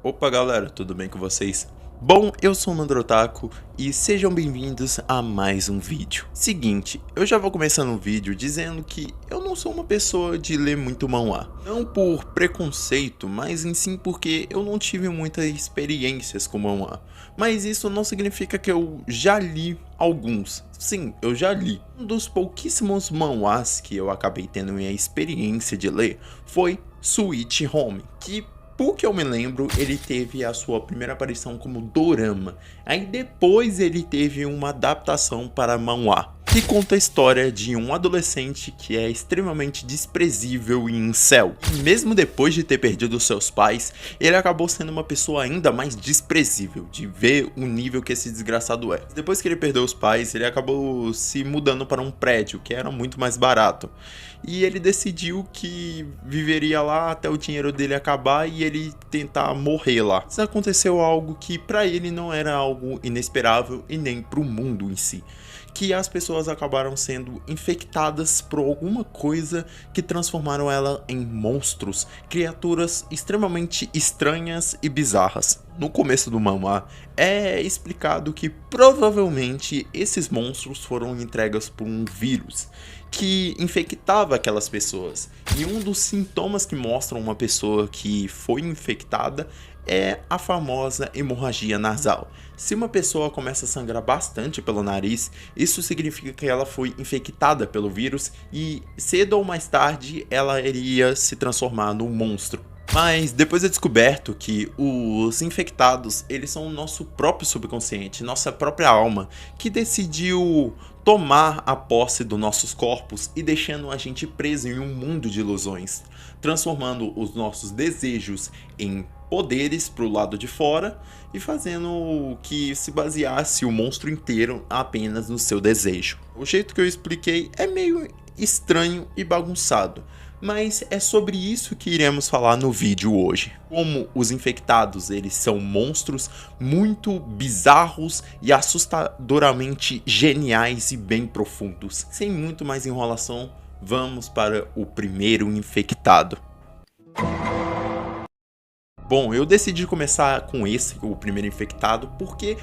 Opa galera, tudo bem com vocês? Bom, eu sou o Mandrotaku e sejam bem-vindos a mais um vídeo. Seguinte, eu já vou começando o vídeo dizendo que eu não sou uma pessoa de ler muito manhwa. Não por preconceito, mas em sim porque eu não tive muitas experiências com manhwa. Mas isso não significa que eu já li alguns. Sim, eu já li. Um dos pouquíssimos manhwas que eu acabei tendo minha experiência de ler foi Sweet Home, que por que eu me lembro, ele teve a sua primeira aparição como dorama. Aí depois ele teve uma adaptação para manhwa, que conta a história de um adolescente que é extremamente desprezível e incel. E mesmo depois de ter perdido seus pais, ele acabou sendo uma pessoa ainda mais desprezível, de ver o nível que esse desgraçado é. Depois que ele perdeu os pais, ele acabou se mudando para um prédio, que era muito mais barato. E ele decidiu que viveria lá até o dinheiro dele acabar e ele tentar morrer lá. Isso aconteceu algo que para ele não era algo inesperável e nem para o mundo em si. Que as pessoas acabaram sendo infectadas por alguma coisa que transformaram ela em monstros, criaturas extremamente estranhas e bizarras. No começo do manhwa é explicado que provavelmente esses monstros foram entregues por um vírus que infectava aquelas pessoas. E um dos sintomas que mostram uma pessoa que foi infectada é a famosa hemorragia nasal. Se uma pessoa começa a sangrar bastante pelo nariz, isso significa que ela foi infectada pelo vírus e cedo ou mais tarde ela iria se transformar num monstro. Mas depois é descoberto que os infectados, eles são o nosso próprio subconsciente, nossa própria alma, que decidiu tomar a posse dos nossos corpos e deixando a gente preso em um mundo de ilusões, transformando os nossos desejos em poderes para o lado de fora e fazendo que se baseasse o monstro inteiro apenas no seu desejo. O jeito que eu expliquei é meio estranho e bagunçado, mas é sobre isso que iremos falar no vídeo hoje. Como os infectados, eles são monstros muito bizarros e assustadoramente geniais e bem profundos. Sem muito mais enrolação, vamos para o primeiro infectado. Bom, eu decidi começar com esse, o primeiro infectado, porque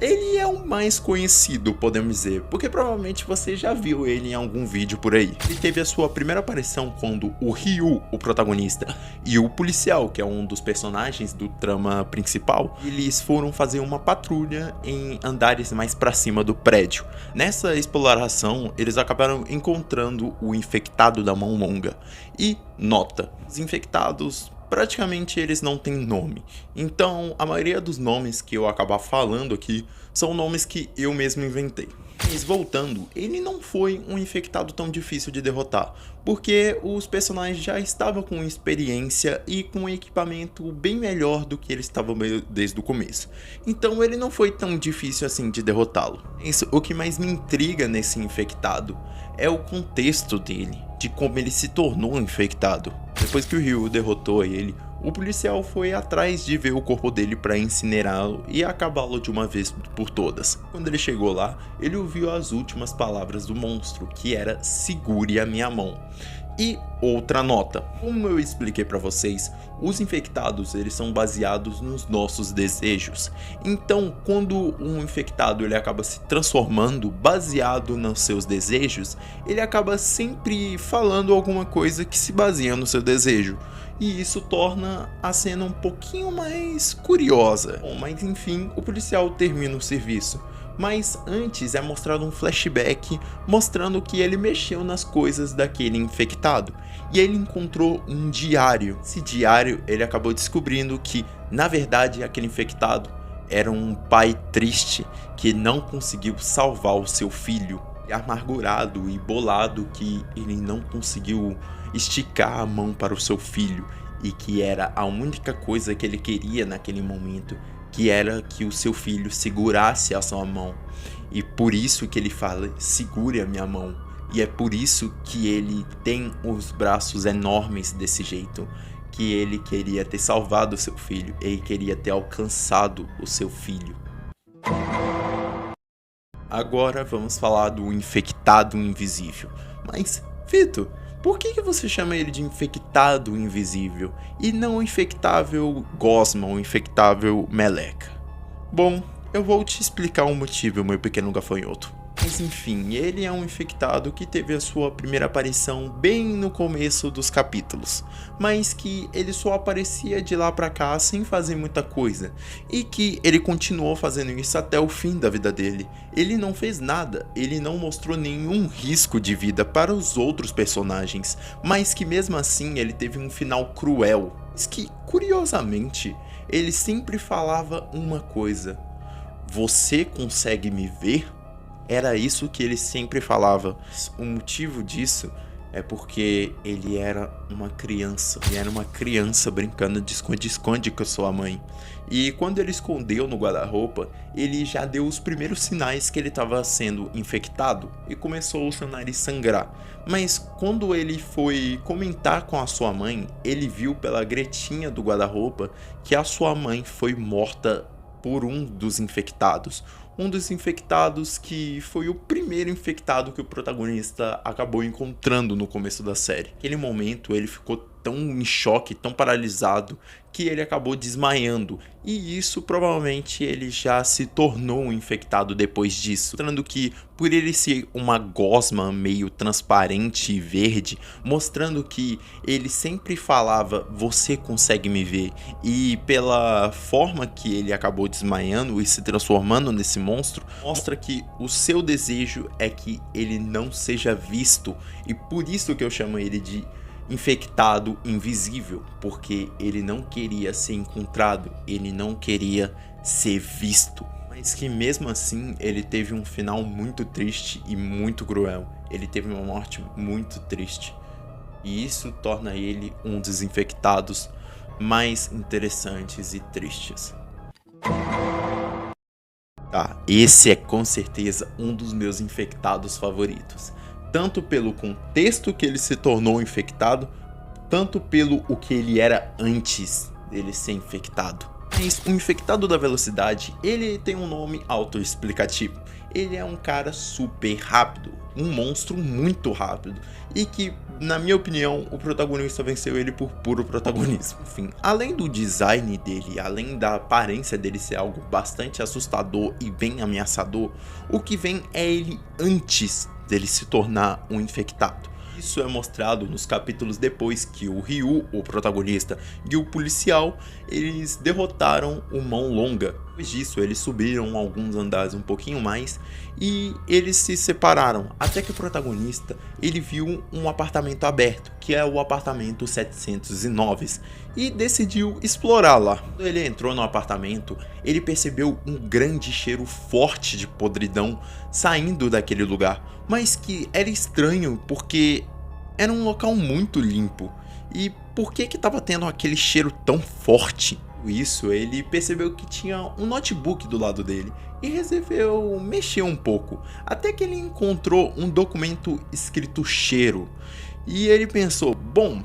ele é o mais conhecido, podemos dizer, porque provavelmente você já viu ele em algum vídeo por aí. Ele teve a sua primeira aparição quando o Ryu, o protagonista, e o policial, que é um dos personagens do trama principal, eles foram fazer uma patrulha em andares mais pra cima do prédio. Nessa exploração, eles acabaram encontrando o infectado da mão longa. E nota, os infectados praticamente eles não têm nome, então a maioria dos nomes que eu acabar falando aqui são nomes que eu mesmo inventei. Mas voltando, ele não foi um infectado tão difícil de derrotar, porque os personagens já estavam com experiência e com um equipamento bem melhor do que eles estavam desde o começo. Então ele não foi tão difícil assim de derrotá-lo. O que mais me intriga nesse infectado é o contexto dele, de como ele se tornou infectado. Depois que o Ryu derrotou ele, o policial foi atrás de ver o corpo dele para incinerá-lo e acabá-lo de uma vez por todas. Quando ele chegou lá, ele ouviu as últimas palavras do monstro, que era "segure a minha mão". E outra nota, como eu expliquei para vocês, os infectados eles são baseados nos nossos desejos. Então, quando um infectado ele acaba se transformando baseado nos seus desejos, ele acaba sempre falando alguma coisa que se baseia no seu desejo. E isso torna a cena um pouquinho mais curiosa. Bom, mas enfim, o policial termina o serviço. Mas antes é mostrado um flashback mostrando que ele mexeu nas coisas daquele infectado e ele encontrou um diário. Esse diário ele acabou descobrindo que na verdade aquele infectado era um pai triste que não conseguiu salvar o seu filho, e amargurado e bolado que ele não conseguiu esticar a mão para o seu filho e que era a única coisa que ele queria naquele momento, que era que o seu filho segurasse a sua mão. E por isso que ele fala, segure a minha mão. E é por isso que ele tem os braços enormes desse jeito, que ele queria ter salvado o seu filho, ele queria ter alcançado o seu filho. Agora vamos falar do infectado invisível. Mas, Vitor, por que você chama ele de infectado invisível e não infectável gosma ou infectável meleca? Bom, eu vou te explicar o motivo, meu pequeno gafanhoto. Mas enfim, ele é um infectado que teve a sua primeira aparição bem no começo dos capítulos, mas que ele só aparecia de lá pra cá sem fazer muita coisa, e que ele continuou fazendo isso até o fim da vida dele. Ele não fez nada, ele não mostrou nenhum risco de vida para os outros personagens, mas que mesmo assim ele teve um final cruel. Mas que, curiosamente, ele sempre falava uma coisa: você consegue me ver? Era isso que ele sempre falava. O motivo disso é porque ele era uma criança. Ele era uma criança brincando de esconde-esconde com a sua mãe. E quando ele escondeu no guarda-roupa, ele já deu os primeiros sinais que ele estava sendo infectado e começou o seu nariz sangrar. Mas quando ele foi comentar com a sua mãe, ele viu pela gretinha do guarda-roupa que a sua mãe foi morta por um dos infectados. Um dos infectados que foi o primeiro infectado que o protagonista acabou encontrando no começo da série. Naquele momento ele ficou tão em choque, tão paralisado, que ele acabou desmaiando. E isso provavelmente ele já se tornou um infectado depois disso. Mostrando que por ele ser uma gosma meio transparente e verde, mostrando que ele sempre falava, você consegue me ver. E pela forma que ele acabou desmaiando e se transformando nesse monstro, mostra que o seu desejo é que ele não seja visto. E por isso que eu chamo ele de infectado invisível, porque ele não queria ser encontrado, ele não queria ser visto. Mas que mesmo assim ele teve um final muito triste e muito cruel. Ele teve uma morte muito triste. E isso torna ele um dos infectados mais interessantes e tristes. Tá, esse é com certeza um dos meus infectados favoritos. Tanto pelo contexto que ele se tornou infectado, tanto pelo o que ele era antes dele ser infectado. Mas o infectado da velocidade, ele tem um nome autoexplicativo. Ele é um cara super rápido, um monstro muito rápido, e que, na minha opinião, o protagonista venceu ele por puro protagonismo. Enfim, além do design dele, além da aparência dele ser algo bastante assustador e bem ameaçador, o que vem é ele antes dele se tornar um infectado. Isso é mostrado nos capítulos depois que o Ryu, o protagonista, e o policial, eles derrotaram o Mão Longa. Depois disso, eles subiram alguns andares um pouquinho mais e eles se separaram, até que o protagonista ele viu um apartamento aberto, que é o apartamento 709, e decidiu explorar lá. Quando ele entrou no apartamento, ele percebeu um grande cheiro forte de podridão saindo daquele lugar, mas que era estranho porque era um local muito limpo. E por que estava tendo aquele cheiro tão forte? Isso, ele percebeu que tinha um notebook do lado dele e resolveu mexer um pouco, até que ele encontrou um documento escrito cheiro. E ele pensou, bom,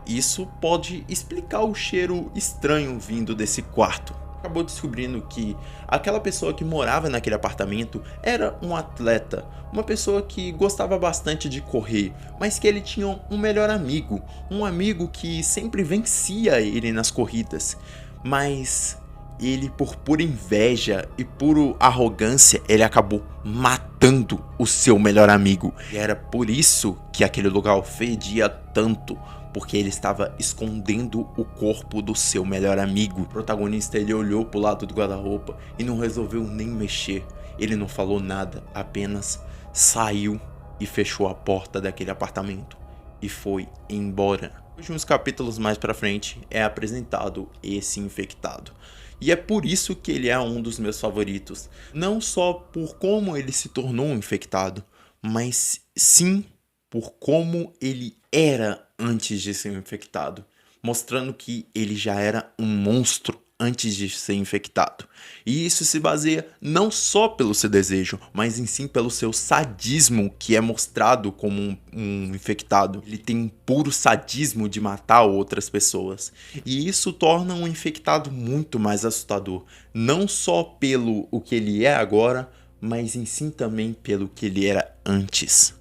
isso pode explicar o cheiro estranho vindo desse quarto. Acabou descobrindo que aquela pessoa que morava naquele apartamento era um atleta, uma pessoa que gostava bastante de correr, mas que ele tinha um melhor amigo, um amigo que sempre vencia ele nas corridas, mas ele, por pura inveja e pura arrogância, ele acabou matando o seu melhor amigo. E era por isso que aquele lugar fedia tanto, porque ele estava escondendo o corpo do seu melhor amigo. O protagonista ele olhou pro lado do guarda-roupa e não resolveu nem mexer. Ele não falou nada, apenas saiu e fechou a porta daquele apartamento e foi embora. Uns capítulos mais pra frente é apresentado esse infectado. E é por isso que ele é um dos meus favoritos. Não só por como ele se tornou um infectado, mas sim por como ele era antes de ser infectado, mostrando que ele já era um monstro antes de ser infectado. E isso se baseia não só pelo seu desejo, mas em sim pelo seu sadismo, que é mostrado como um infectado. Ele tem um puro sadismo de matar outras pessoas. E isso torna um infectado muito mais assustador, não só pelo o que ele é agora, mas em sim também pelo que ele era antes.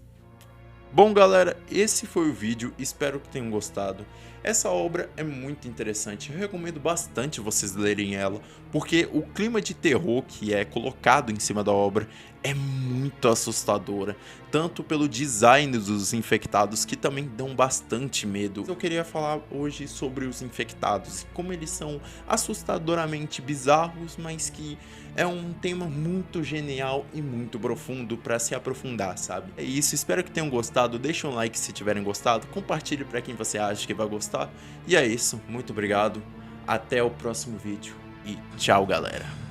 Bom galera, esse foi o vídeo, espero que tenham gostado. Essa obra é muito interessante, eu recomendo bastante vocês lerem ela, porque o clima de terror que é colocado em cima da obra é muito assustadora, tanto pelo design dos infectados, que também dão bastante medo. Eu queria falar hoje sobre os infectados, como eles são assustadoramente bizarros, mas que é um tema muito genial e muito profundo para se aprofundar, sabe? É isso, espero que tenham gostado, deixa um like se tiverem gostado, compartilhe para quem você acha que vai gostar. E é isso, muito obrigado, até o próximo vídeo e tchau galera.